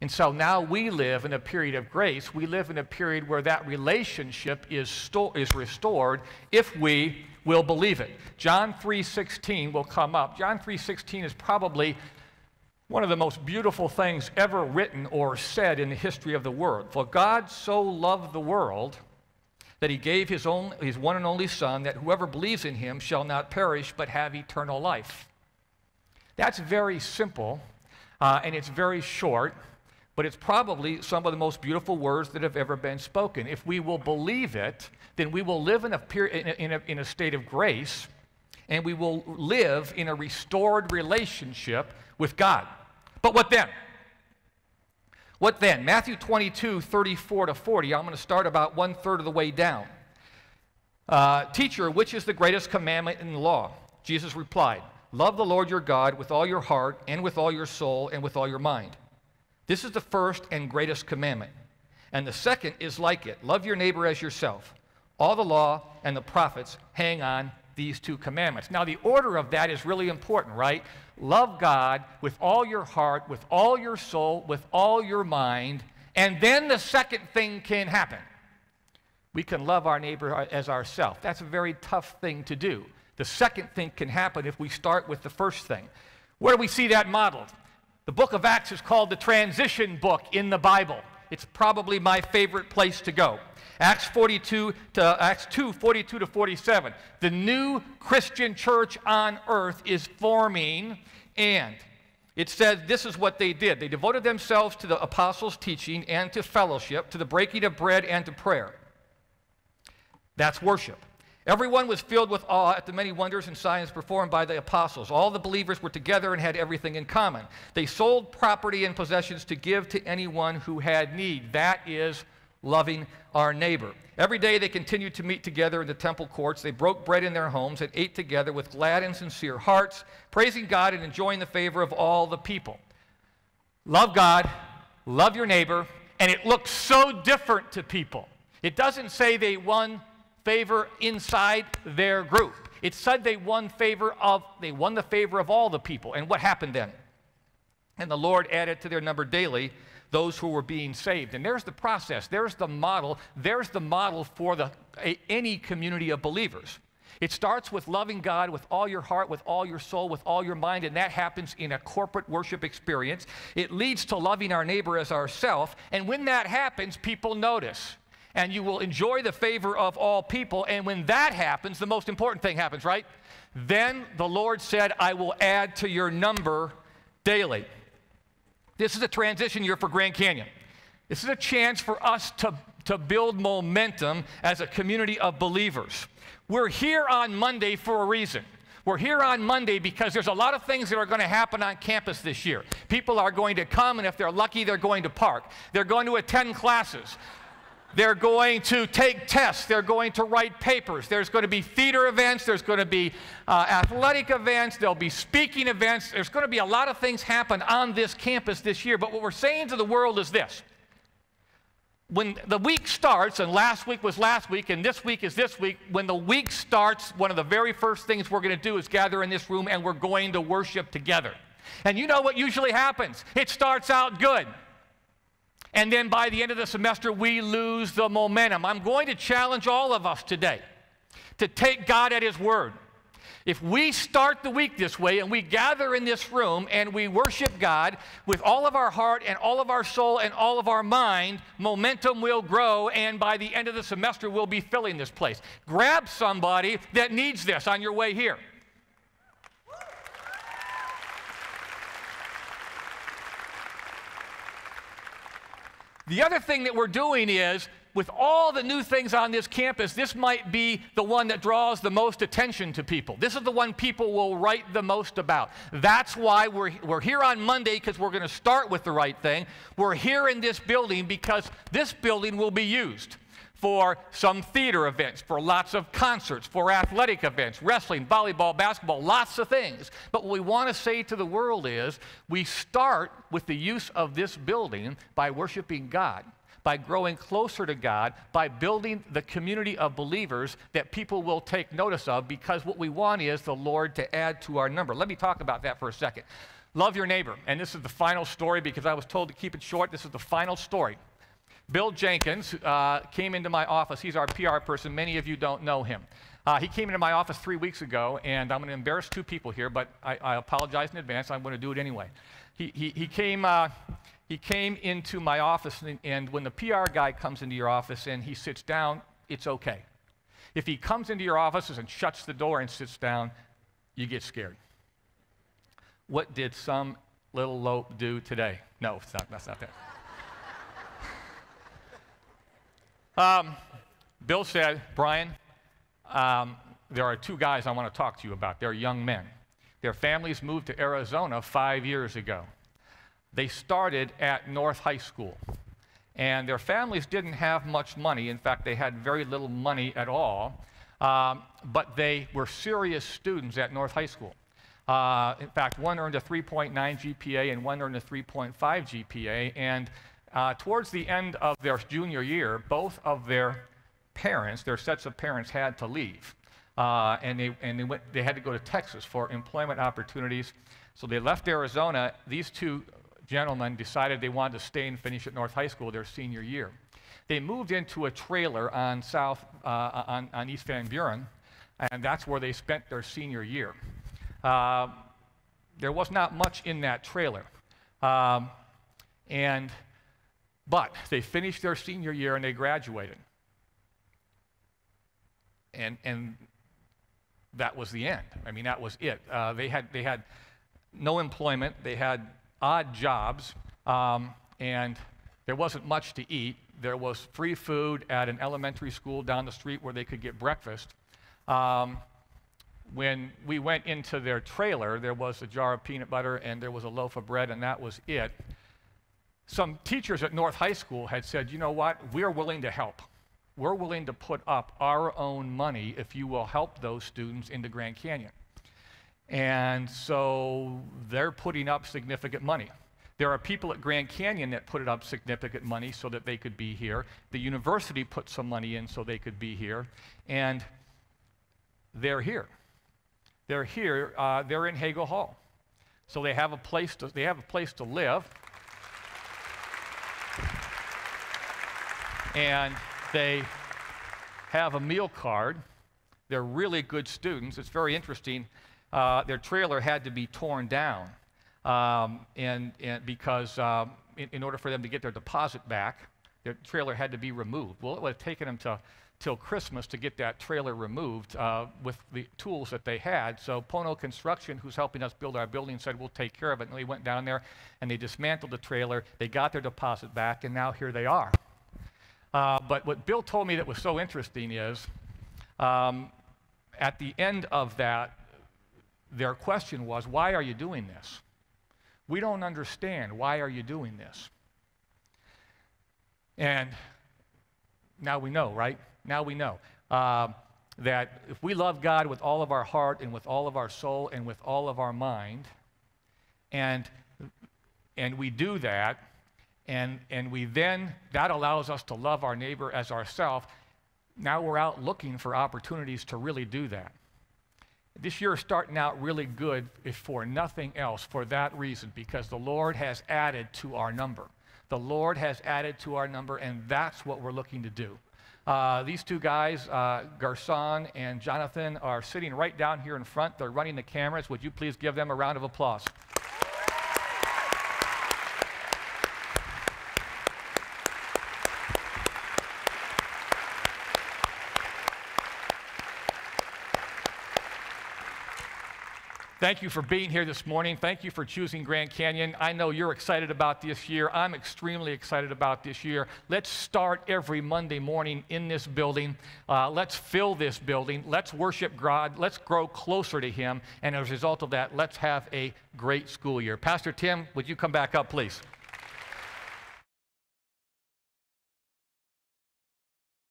And so now we live in a period of grace. We live in a period where that relationship is restored if we will believe it. John 3:16 will come up. John 3:16 is probably one of the most beautiful things ever written or said in the history of the world. For God so loved the world that he gave his one and only Son, that whoever believes in him shall not perish but have eternal life. That's very simple, and it's very short. But it's probably some of the most beautiful words that have ever been spoken. If we will believe it, then we will live in a state of grace, and we will live in a restored relationship with God. But what then? What then? Matthew 22:34 to 40. I'm going to start about 1/3 of the way down. Teacher, which is the greatest commandment in the law? Jesus replied, love the Lord your God with all your heart and with all your soul and with all your mind. This is the first and greatest commandment. And the second is like it. Love your neighbor as yourself. All the law and the prophets hang on these two commandments. Now, the order of that is really important, right? Love God with all your heart, with all your soul, with all your mind, and then the second thing can happen. We can love our neighbor as ourselves. That's a very tough thing to do. The second thing can happen if we start with the first thing. Where do we see that modeled? The book of Acts is called the transition book in the Bible. It's probably my favorite place to go. Acts 2:42 to 47. The new Christian church on earth is forming, and it said this is what they did. They devoted themselves to the apostles' teaching and to fellowship, to the breaking of bread and to prayer. That's worship. Everyone was filled with awe at the many wonders and signs performed by the apostles. All the believers were together and had everything in common. They sold property and possessions to give to anyone who had need. That is loving our neighbor. Every day they continued to meet together in the temple courts. They broke bread in their homes and ate together with glad and sincere hearts, praising God and enjoying the favor of all the people. Love God, love your neighbor, and it looks so different to people. It doesn't say they won favor inside their group. It said they won the favor of all the people. And what happened then? And the Lord added to their number daily those who were being saved. And there's the process. There's the model. There's the model for any community of believers. It starts with loving God with all your heart, with all your soul, with all your mind, and that happens in a corporate worship experience. It leads to loving our neighbor as ourselves, and when that happens, people notice. And you will enjoy the favor of all people. And when that happens, the most important thing happens, right? Then the Lord said, I will add to your number daily. This is a transition year for Grand Canyon. This is a chance for us to build momentum as a community of believers. We're here on Monday for a reason. We're here on Monday because there's a lot of things that are going to happen on campus this year. People are going to come, and if they're lucky, they're going to park. They're going to attend classes. They're going to take tests. They're going to write papers. There's going to be theater events. There's going to be athletic events. There'll be speaking events. There's going to be a lot of things happen on this campus this year. But what we're saying to the world is this. When the week starts, and last week was last week, and this week is this week, when the week starts, one of the very first things we're going to do is gather in this room, and we're going to worship together. And you know what usually happens? It starts out good. And then by the end of the semester, we lose the momentum. I'm going to challenge all of us today to take God at His word. If we start the week this way and we gather in this room and we worship God with all of our heart and all of our soul and all of our mind, momentum will grow, and by the end of the semester, we'll be filling this place. Grab somebody that needs this on your way here. The other thing that we're doing is, with all the new things on this campus, this might be the one that draws the most attention to people. This is the one people will write the most about. That's why we're here on Monday, because we're going to start with the right thing. We're here in this building because this building will be used for some theater events, for lots of concerts, for athletic events, wrestling, volleyball, basketball, lots of things. But what we want to say to the world is, we start with the use of this building by worshiping God, by growing closer to God, by building the community of believers that people will take notice of, because what we want is the Lord to add to our number. Let me talk about that for a second. Love your neighbor. And this is the final story because I was told to keep it short. This is the final story. Bill Jenkins came into my office. He's our PR person. Many of you don't know him. He came into my office 3 weeks ago, and I'm going to embarrass two people here, but I apologize in advance. I'm going to do it anyway. He came into my office, and when the PR guy comes into your office and he sits down, it's okay. If he comes into your offices and shuts the door and sits down, you get scared. What did some little lope do today? No, that's not that. Bill said, Brian, there are two guys I want to talk to you about. They're young men. Their families moved to Arizona 5 years ago. They started at North High School. And their families didn't have much money. In fact, they had very little money at all. But they were serious students at North High School. In fact, one earned a 3.9 GPA and one earned a 3.5 GPA. And towards the end of their junior year, both of their parents, their sets of parents, had to leave. And they had to go to Texas for employment opportunities. So they left Arizona. These two gentlemen decided they wanted to stay and finish at North High School their senior year. They moved into a trailer on East Van Buren, and that's where they spent their senior year. There was not much in that trailer. But they finished their senior year and they graduated. And that was the end. I mean, that was it. They had no employment. They had odd jobs, and there wasn't much to eat. There was free food at an elementary school down the street where they could get breakfast. When we went into their trailer, there was a jar of peanut butter and there was a loaf of bread, and that was it. Some teachers at North High School had said, you know what, we're willing to help. We're willing to put up our own money if you will help those students into Grand Canyon. And so they're putting up significant money. There are people at Grand Canyon that put up significant money so that they could be here. The university put some money in so they could be here. And they're here. They're here. They're in Hagel Hall. So they have a place to live. And they have a meal card. They're really good students. It's very interesting. Their trailer had to be torn down because in order for them to get their deposit back, their trailer had to be removed. Well, it would have taken them till Christmas to get that trailer removed with the tools that they had. So Pono Construction, who's helping us build our building, said, we'll take care of it. And they went down there and they dismantled the trailer. They got their deposit back, and now here they are. But what Bill told me that was so interesting is at the end of that, their question was, why are you doing this? We don't understand. Why are you doing this? And now we know, right? Now we know that if we love God with all of our heart and with all of our soul and with all of our mind, and we do that, and we then, that allows us to love our neighbor as ourselves. Now we're out looking for opportunities to really do that. This year is starting out really good, if for nothing else, for that reason, because the Lord has added to our number. The Lord has added to our number, and that's what we're looking to do. These two guys, Garcon and Jonathan, are sitting right down here in front. They're running the cameras. Would you please give them a round of applause? Thank you for being here this morning. Thank you for choosing Grand Canyon. I know you're excited about this year. I'm extremely excited about this year. Let's start every Monday morning in this building. Let's fill this building. Let's worship God. Let's grow closer to Him. And as a result of that, let's have a great school year. Pastor Tim, would you come back up, please?